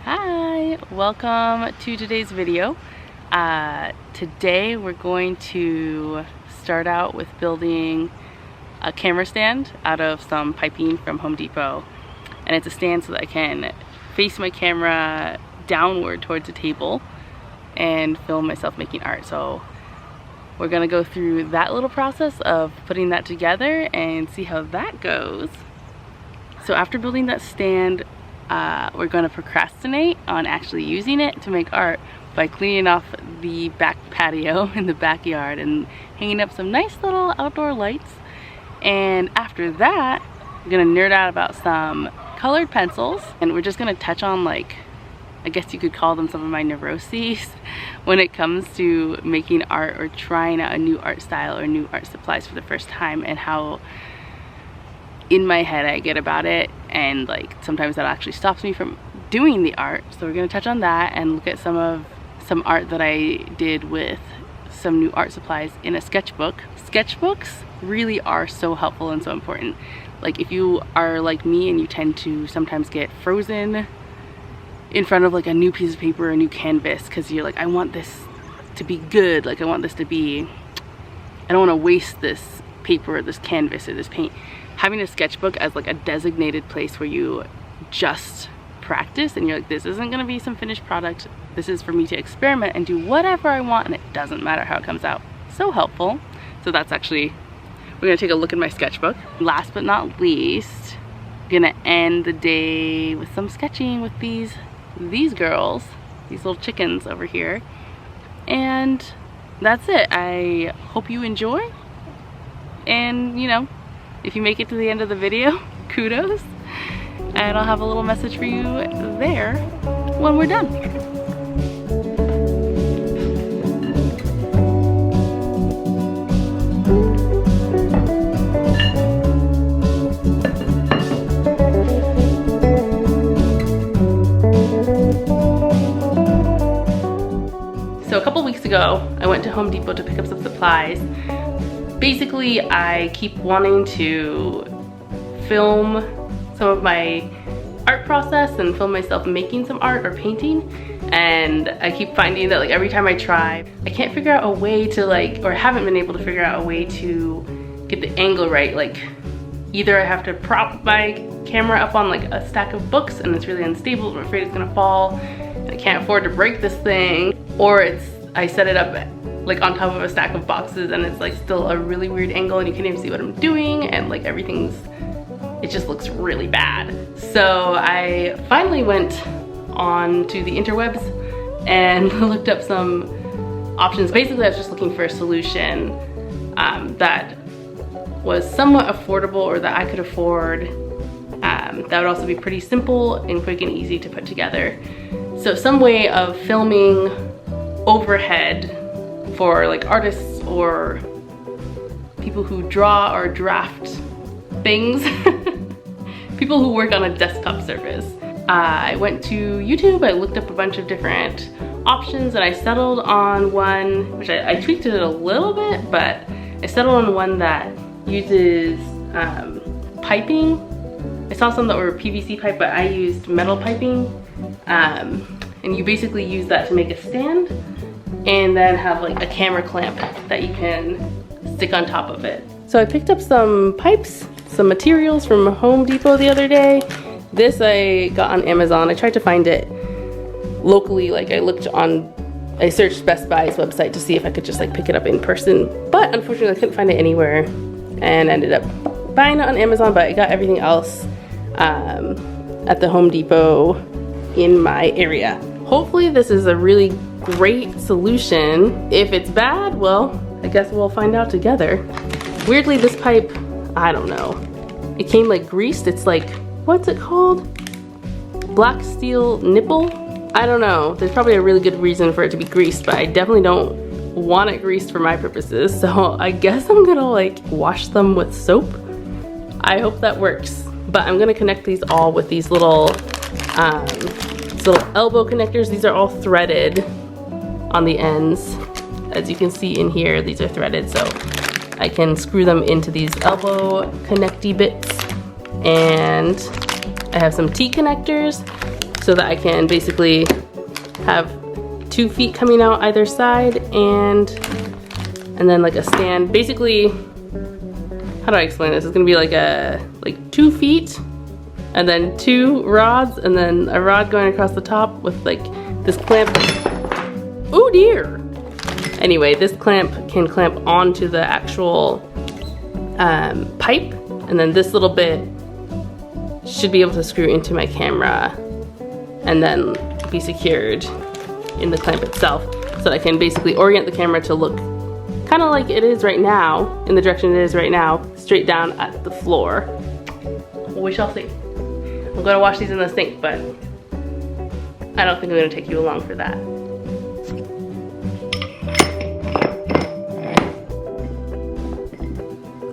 Hi, welcome to today's video. Today we're going to start out with building a camera stand out of some piping from Home Depot. And it's a stand so that I can face my camera downward towards the table and film myself making art. So we're gonna go through that little process of putting that together and see how that goes. So after building that stand, we're going to procrastinate on actually using it to make art by cleaning off the back patio in the backyard and hanging up some nice little outdoor lights. And after that, we're going to nerd out about some colored pencils, and we're just going to touch on, like, I guess you could call them some of my neuroses when it comes to making art or trying out a new art style or new art supplies for the first time, and how in my head I get about it, and like sometimes that actually stops me from doing the art. So we're going to touch on that and look at some art that I did with some new art supplies in a sketchbook. Sketchbooks really are so helpful and so important. Like, if you are like me and you tend to sometimes get frozen in front of like a new piece of paper or a new canvas because you're like, I want this to be good, like I want this to be, I don't want to waste this paper or this canvas or this paint. Having a sketchbook as like a designated place where you just practice and you're like, this isn't going to be some finished product, this is for me to experiment and do whatever I want, and it doesn't matter how it comes out. So helpful. So that's actually, we're going to take a look at my sketchbook. Last but not least, I'm going to end the day with some sketching with these girls, these little chickens over here. And that's it. I hope you enjoy, and you know, if you make it to the end of the video, kudos, and I'll have a little message for you there when we're done. So a couple weeks ago, I went to Home Depot to pick up some supplies. Basically, I keep wanting to film some of my art process and film myself making some art or painting, and I keep finding that like every time I try, I can't figure out a way to like, or haven't been able to figure out a way to get the angle right. Like, either I have to prop my camera up on like a stack of books and it's really unstable, I'm afraid it's gonna fall, and I can't afford to break this thing, or I set it up like on top of a stack of boxes and it's like still a really weird angle and you can't even see what I'm doing, and like it just looks really bad. So I finally went on to the interwebs and looked up some options. Basically, I was just looking for a solution that was somewhat affordable, or that I could afford, that would also be pretty simple and quick and easy to put together. So some way of filming overhead for like artists or people who draw or draft things, people who work on a desktop surface. I went to YouTube, I looked up a bunch of different options, and I settled on one, which I tweaked it a little bit, but I settled on one that uses piping. I saw some that were PVC pipe, but I used metal piping, and you basically use that to make a stand and then have like a camera clamp that you can stick on top of it. So I picked up some pipes, some materials from Home Depot the other day. This I got on Amazon. I tried to find it locally, like I searched Best Buy's website to see if I could just like pick it up in person, but unfortunately I couldn't find it anywhere and ended up buying it on Amazon, but I got everything else at the Home Depot in my area. Hopefully this is a really great solution. If it's bad, well, I guess we'll find out together. Weirdly, this pipe, I don't know, it came like greased. It's like, what's it called? Black steel nipple? I don't know. There's probably a really good reason for it to be greased, but I definitely don't want it greased for my purposes. So I guess I'm gonna like wash them with soap. I hope that works. But I'm gonna connect these all with these little elbow connectors. These are all threaded on the ends. As you can see in here, these are threaded, so I can screw them into these elbow connecty bits. And I have some T connectors so that I can basically have 2 feet coming out either side and then like a stand. Basically, how do I explain this? It's gonna be like 2 feet and then 2 rods and then a rod going across the top with like this clamp. Oh dear! Anyway, this clamp can clamp onto the actual pipe, and then this little bit should be able to screw into my camera and then be secured in the clamp itself, so that I can basically orient the camera to look kind of like it is right now, in the direction it is right now, straight down at the floor. We shall see. I'm gonna wash these in the sink, but I don't think I'm gonna take you along for that.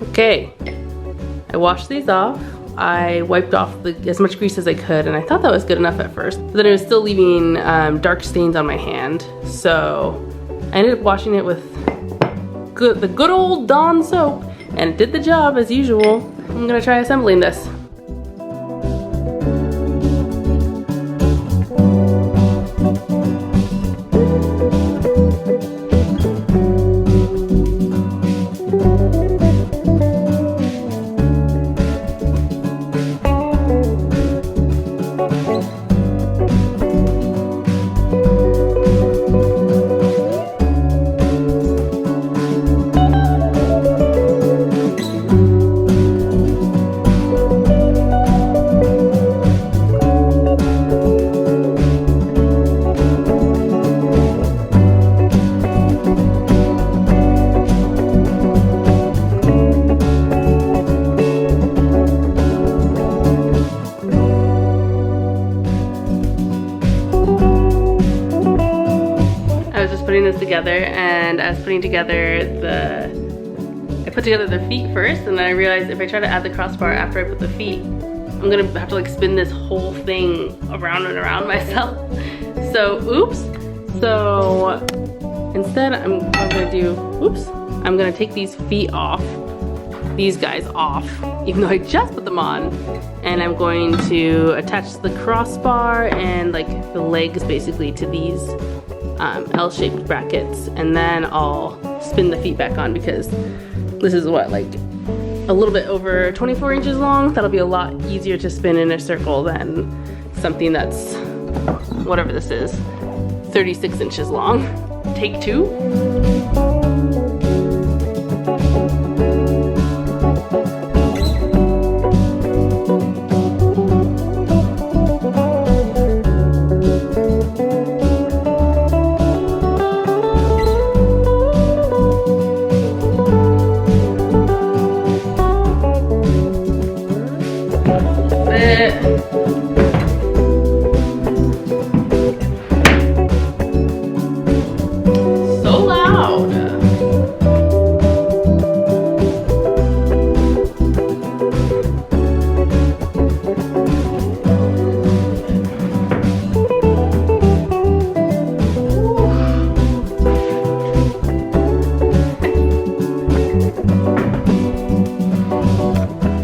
Okay, I washed these off. I wiped off as much grease as I could, and I thought that was good enough at first, but then it was still leaving dark stains on my hand. So I ended up washing it with the good old Dawn soap, and it did the job as usual. I'm gonna try assembling this. Together, and I was putting together I put together the feet first, and then I realized if I try to add the crossbar after I put the feet, I'm gonna have to like spin this whole thing around and around myself. So oops. So instead I'm gonna take these feet off, these guys off, even though I just put them on, and I'm going to attach the crossbar and like the legs basically to these L-shaped brackets, and then I'll spin the feet back on, because this is what, like a little bit over 24 inches long. That'll be a lot easier to spin in a circle than something that's, whatever this is, 36 inches long. Take 2.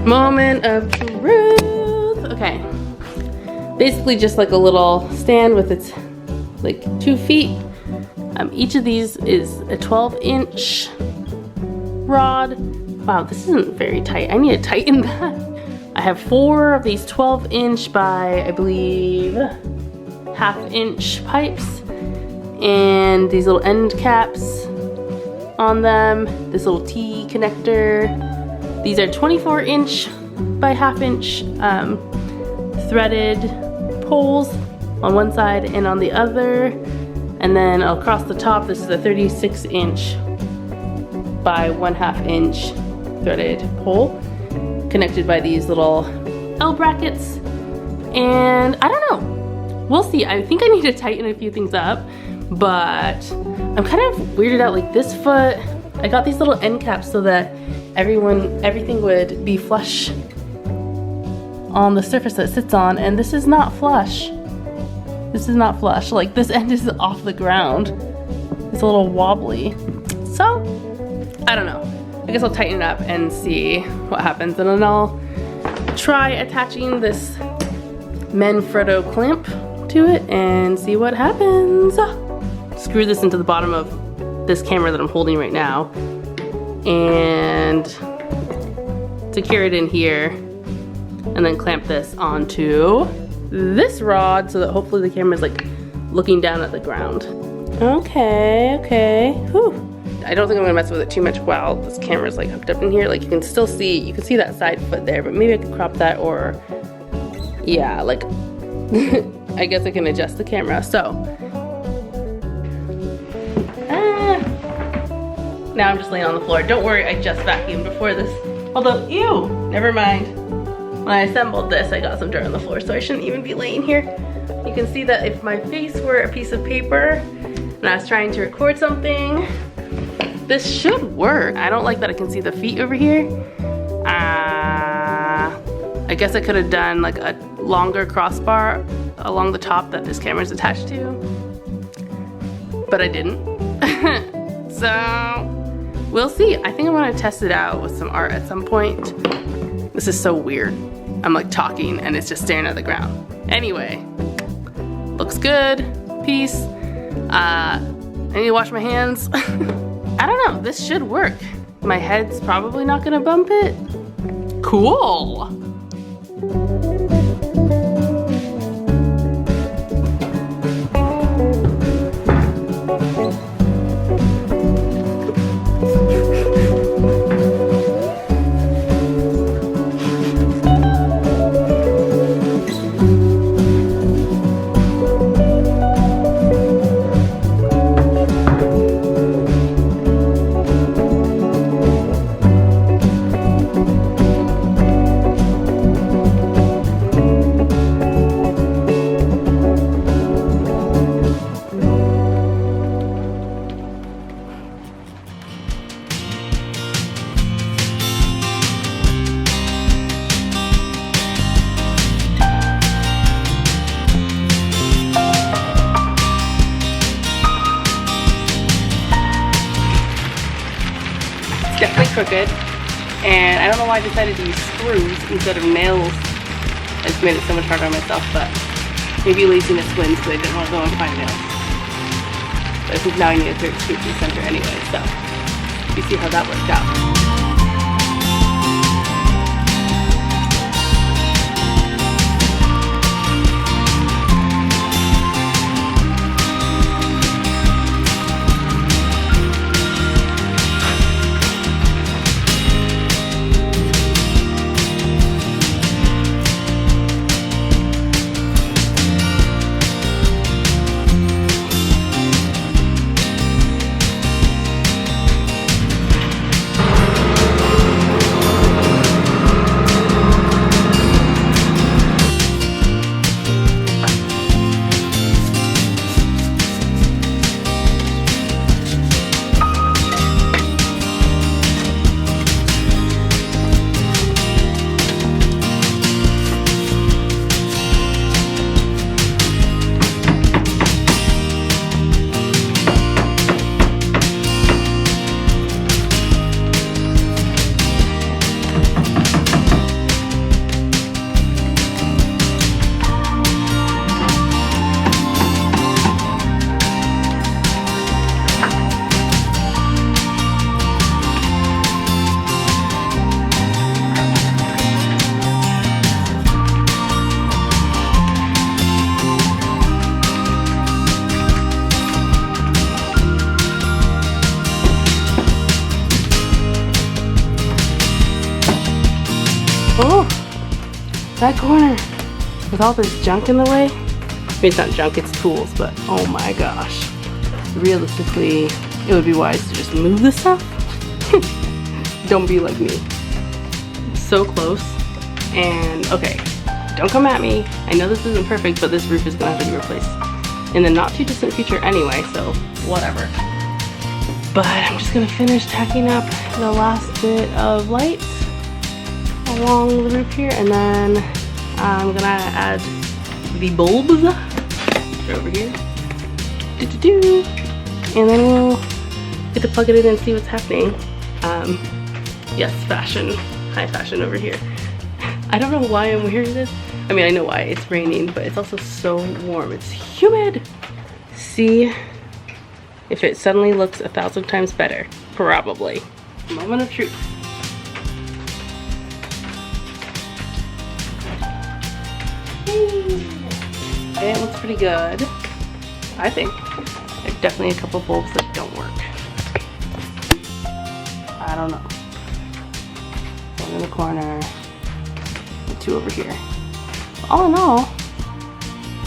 Moment of truth. Okay, basically just like a little stand with its like 2 feet. Each of these is a 12-inch rod. Wow, this isn't very tight. I need to tighten that. I have 4 of these 12-inch by, I believe, 1/2-inch pipes, and these little end caps on them, this little T connector. These are 24-inch by 1/2-inch threaded poles on one side and on the other. And then across the top, this is a 36-inch by 1/2-inch threaded pole connected by these little L brackets. And I don't know, we'll see. I think I need to tighten a few things up, but I'm kind of weirded out. Like this foot, I got these little end caps so that everything would be flush on the surface that it sits on, and this is not flush. This is not flush. Like this end is off the ground. It's a little wobbly. So, I don't know. I guess I'll tighten it up and see what happens, and then I'll try attaching this Manfrotto clamp into it and see what happens. Screw this into the bottom of this camera that I'm holding right now and secure it in here, and then clamp this onto this rod so that hopefully the camera's like looking down at the ground. Okay, whew. I don't think I'm gonna mess with it too much while this camera's like hooked up in here. Like you can still see, you can see that side foot there, but maybe I could crop that, or yeah, like I guess I can adjust the camera. So now I'm just laying on the floor. Don't worry, I just vacuumed before this. Although, ew, never mind. When I assembled this, I got some dirt on the floor, so I shouldn't even be laying here. You can see that if my face were a piece of paper and I was trying to record something, this should work. I don't like that I can see the feet over here. I guess I could have done like a longer crossbar along the top that this camera's attached to, but I didn't. So we'll see. I think I'm gonna test it out with some art at some point. This is so weird. I'm like talking and it's just staring at the ground. Anyway, looks good. Peace. I need to wash my hands. I don't know, this should work. My head's probably not gonna bump it. Cool. Definitely crooked, and I don't know why I decided to use screws instead of nails. I just made it so much harder on myself, but maybe laziness wins because I didn't want to go and find nails. But I think now I need a third screw to the center anyway, so you see how that worked out. Oh, that corner with all this junk in the way. I mean, it's not junk, it's tools, but oh my gosh. Realistically, it would be wise to just move this stuff. Don't be like me. So close. And okay, don't come at me. I know this isn't perfect, but this roof is gonna have to be replaced in the not too distant future anyway, so whatever. But I'm just gonna finish tacking up the last bit of lights along the roof here, and then I'm gonna add the bulbs over here. And then we'll get to plug it in and see what's happening. Yes, fashion, high fashion over here. I don't know why I'm wearing this. I mean, I know why, it's raining, but it's also so warm. It's humid. See if it suddenly looks 1,000 times better. Probably. Moment of truth. It looks pretty good, I think. There's definitely a couple bulbs that don't work. I don't know. One in the corner, and 2 over here. All in all,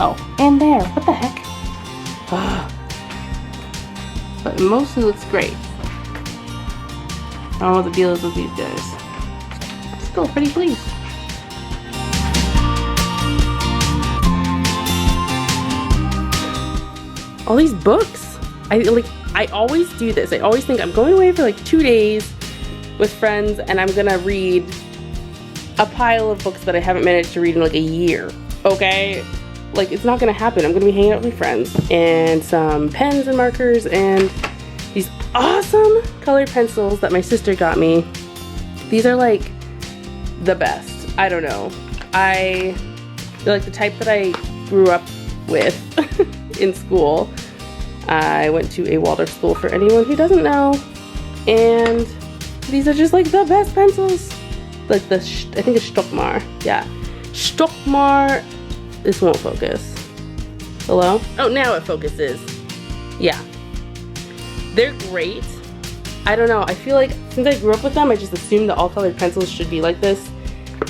oh, and there, what the heck? But it mostly looks great. I don't know what the deal is with these guys. I'm still pretty pleased. All these books. I always do this. I always think I'm going away for like 2 days with friends and I'm gonna read a pile of books that I haven't managed to read in like a year. Okay? Like, it's not gonna happen. I'm gonna be hanging out with my friends and some pens and markers and these awesome colored pencils that my sister got me. These are like the best. I don't know. They're like the type that I grew up with in school. I went to a Waldorf school for anyone who doesn't know, and these are just like the best pencils. Like I think it's Stockmar. Yeah, Stockmar. This won't focus. Hello? Oh, now it focuses. Yeah, they're great. I don't know. I feel like since I grew up with them, I just assumed that all colored pencils should be like this,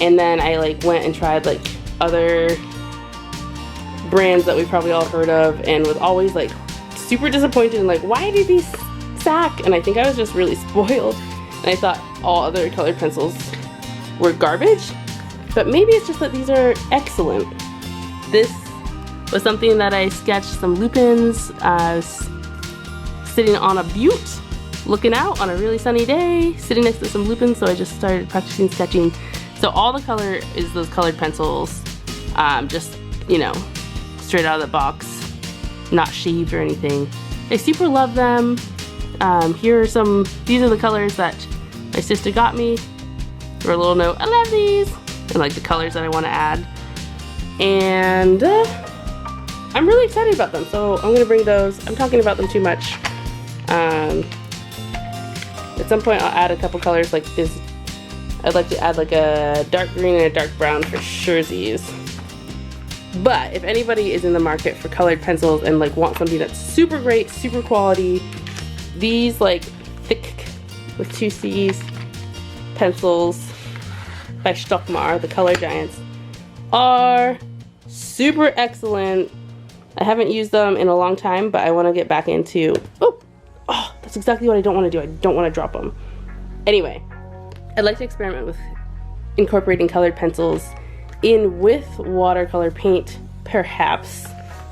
and then I like went and tried like other brands that we probably all heard of, and was always like super disappointed and like, why did these sack? And I think I was just really spoiled and I thought all other colored pencils were garbage, but maybe it's just that these are excellent. This was something that I sketched some lupins. I was sitting on a butte looking out on a really sunny day, sitting next to some lupins, so I just started practicing sketching. So all the color is those colored pencils, just, you know, straight out of the box, not shaved or anything. I super love them. These are the colors that my sister got me. For a little note, I love these, and like the colors that I want to add. And I'm really excited about them, so I'm gonna bring those. I'm talking about them too much. At some point I'll add a couple colors like this. I'd like to add like a dark green and a dark brown for surezies. But if anybody is in the market for colored pencils and like want something that's super great, super quality, these like thick with 2 C's pencils by Stockmar, the Color Giants, are super excellent. I haven't used them in a long time, but I want to get back into, oh, that's exactly what I don't want to do. I don't want to drop them. Anyway, I'd like to experiment with incorporating colored pencils in with watercolor paint, perhaps.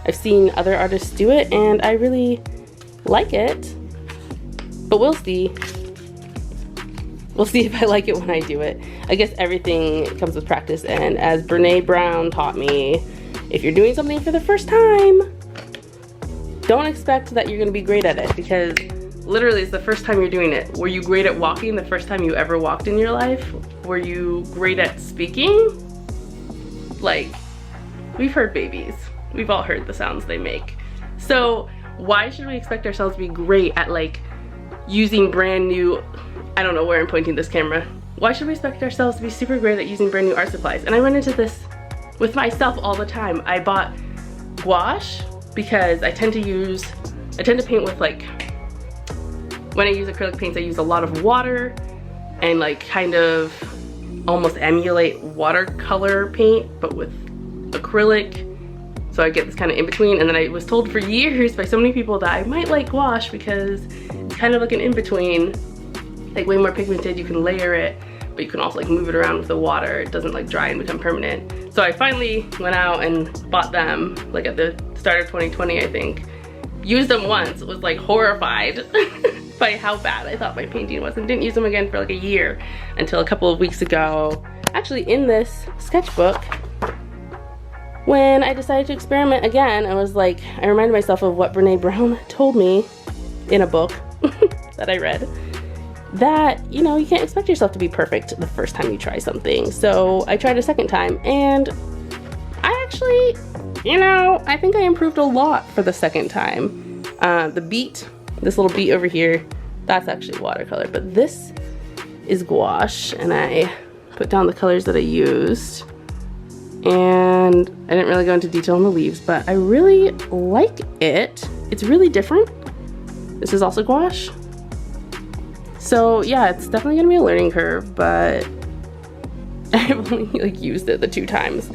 I've seen other artists do it and I really like it, but we'll see. We'll see if I like it when I do it. I guess everything comes with practice, and as Brene Brown taught me, if you're doing something for the first time, don't expect that you're gonna be great at it, because literally it's the first time you're doing it. Were you great at walking the first time you ever walked in your life? Were you great at speaking? Like, we've heard babies. We've all heard the sounds they make. So why should we expect ourselves to be great at like using brand new, I don't know where I'm pointing this camera. Why should we expect ourselves to be super great at using brand new art supplies? And I run into this with myself all the time. I bought gouache because I tend to paint with like, when I use acrylic paints, I use a lot of water and like kind of almost emulate watercolor paint, but with acrylic. So I get this kind of in between, and then I was told for years by so many people that I might like gouache because it's kind of like an in between, like way more pigmented. You can layer it, but you can also like move it around with the water. It doesn't like dry and become permanent. So I finally went out and bought them like at the start of 2020, I think. Used them once, was like horrified by how bad I thought my painting was, and didn't use them again for like a year until a couple of weeks ago. Actually, in this sketchbook, when I decided to experiment again, I was like, I reminded myself of what Brene Brown told me in a book that I read, that, you know, you can't expect yourself to be perfect the first time you try something. So I tried a second time, and actually, you know, I think I improved a lot for the second time. The beat, this little beat over here, that's actually watercolor, but this is gouache, and I put down the colors that I used. And I didn't really go into detail on the leaves, but I really like it. It's really different. This is also gouache. So yeah, it's definitely gonna be a learning curve, but I've only like used it the 2 times.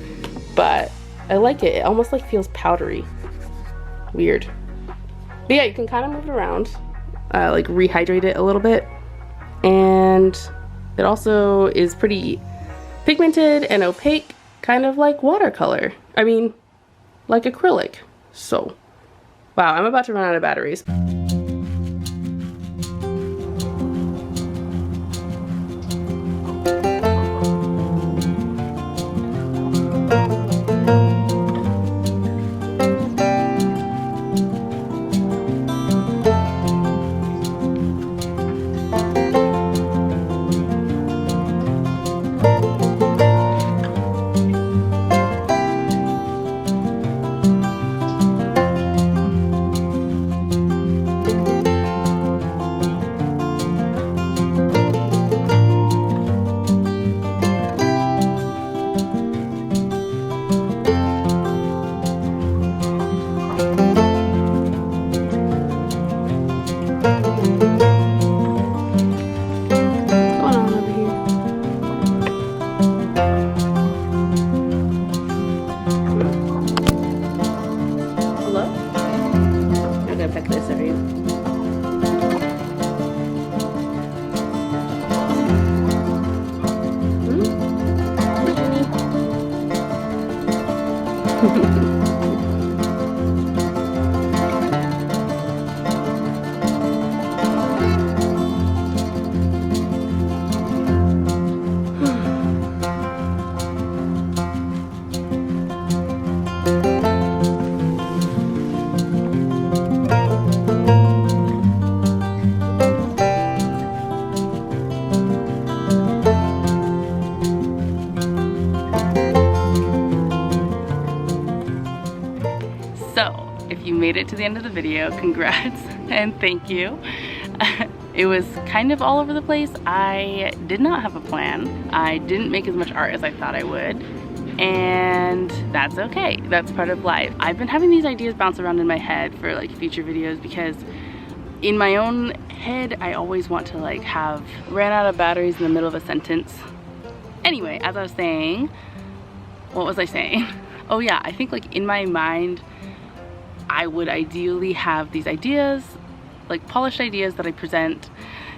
But I like it. It almost like feels powdery. Weird. But yeah, you can kind of move it around, like rehydrate it a little bit. And it also is pretty pigmented and opaque, kind of like watercolor. I mean, like acrylic. So, wow, I'm about to run out of batteries. Made it to the end of the video. Congrats and thank you. It was kind of all over the place. I did not have a plan. I didn't make as much art as I thought I would, and that's okay. That's part of life. I've been having these ideas bounce around in my head for like future videos because in my own head I always want to like have ran out of batteries in the middle of a sentence. Anyway, as I was saying, what was I saying? Oh yeah, I think like in my mind I would ideally have these ideas, like polished ideas that I present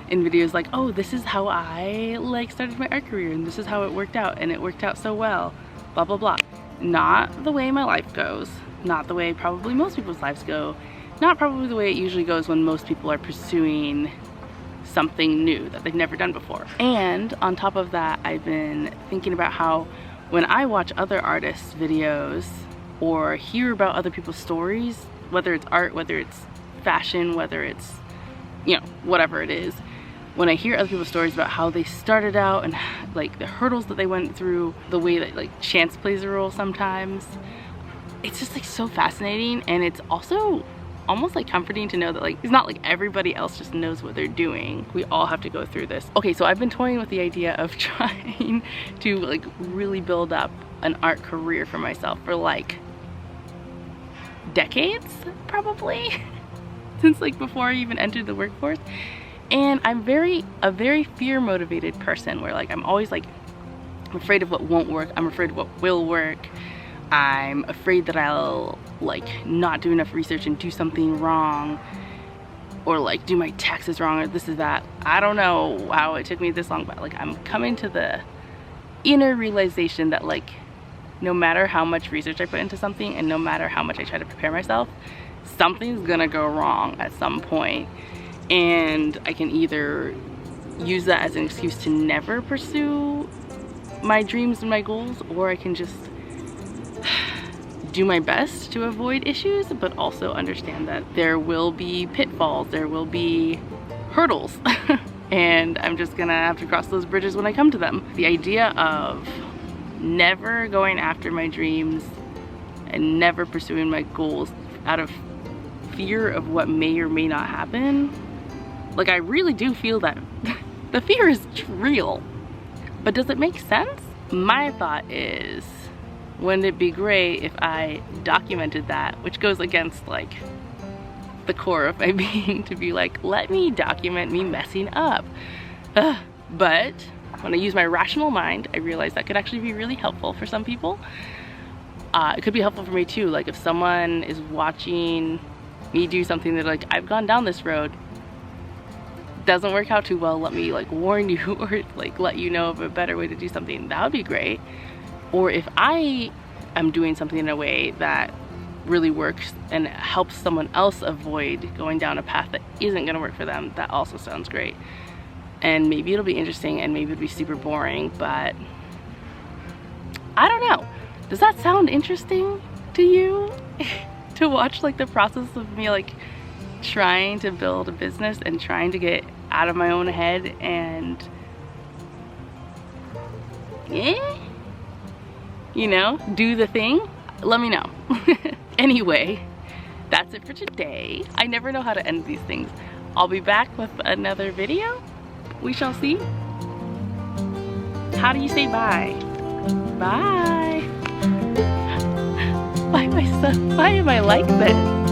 in videos like, oh, this is how I like started my art career and this is how it worked out and it worked out so well, blah, blah, blah. Not the way my life goes, not the way probably most people's lives go, not probably the way it usually goes when most people are pursuing something new that they've never done before. And on top of that, I've been thinking about how when I watch other artists' videos or hear about other people's stories, whether it's art, whether it's fashion, whether it's, you know, whatever it is, when I hear other people's stories about how they started out and like the hurdles that they went through, the way that like chance plays a role sometimes, it's just like so fascinating. And it's also almost like comforting to know that like it's not like everybody else just knows what they're doing. We all have to go through this. Okay, so I've been toying with the idea of trying to like really build up an art career for myself for like decades probably since like before I even entered the workforce. And I'm a very fear motivated person where like I'm always like, I'm afraid of what won't work, I'm afraid of what will work, I'm afraid that I'll like not do enough research and do something wrong, or like do my taxes wrong, or this is that. I don't know how it took me this long, but like I'm coming to the inner realization that like no matter how much research I put into something and no matter how much I try to prepare myself, something's gonna go wrong at some point. And I can either use that as an excuse to never pursue my dreams and my goals, or I can just do my best to avoid issues, but also understand that there will be pitfalls, there will be hurdles, and I'm just gonna have to cross those bridges when I come to them. The idea of never going after my dreams and never pursuing my goals out of fear of what may or may not happen. Like, I really do feel that the fear is real. But does it make sense? My thought is, wouldn't it be great if I documented that, which goes against like the core of my being, to be like, let me document me messing up. But when I use my rational mind, I realize that could actually be really helpful for some people. It could be helpful for me too. Like, if someone is watching me do something that, like, I've gone down this road, doesn't work out too well, let me like warn you, or like let you know of a better way to do something. That would be great. Or if I am doing something in a way that really works and helps someone else avoid going down a path that isn't gonna work for them, that also sounds great. And maybe it'll be interesting, and maybe it'll be super boring, but I don't know. Does that sound interesting to you? To watch like the process of me like trying to build a business and trying to get out of my own head and you know, do the thing? Let me know. Anyway, that's it for today. I never know how to end these things. I'll be back with another video. We shall see. How do you say bye? Bye. Why am I like this?